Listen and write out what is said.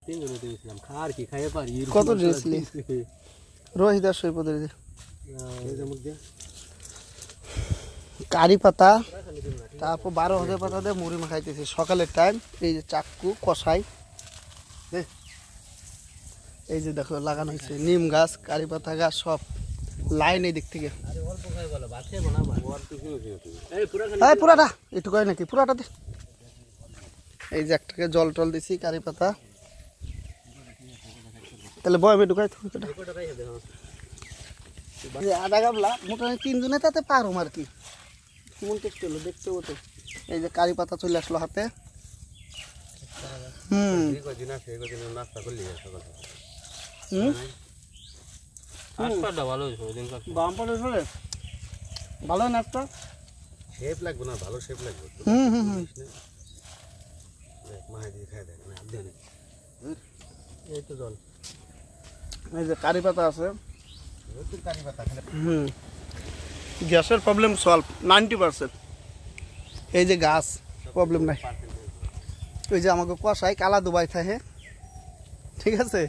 তিনজনে দিয়েছিলাম খার কি খাইয়ে পারি কত দিয়েছিলি রোহিত আর সৈপদের কারি পাতা তারপর 12,000 পাতা দিয়ে মুড়ি মাখাইতেছি সকালের টাইম এই যে চাক্কু কষাই এই যে দেখো লাগানো হয়েছে নিম গাছ কারি পাতা গাছ সব লাইন এই দিক থেকে পুরাটা একটু কয় নাকি পুরাটা দে এই যে একটাকে জল টল দিছি কারি পাতা তাহলে বয় ঢুকাই আধা গাবলা মোটামুটি 3 জনে তাতে পারো আর কি কেমন টেস্ট হলো দেখতে হতো এই যে কারি পাতা চলে আসলো হাতে ভালো নাস্তা শেপ লাগবে না ভালো শেপ লাগবে এই তো জল এই যে কারি পাতা আছে গ্যাসের প্রবলেম সলভ 90%। এই যে গাছ প্রবলেম নাই ওই যে আমাকে কষাই কালা দুবাই থাকে ঠিক আছে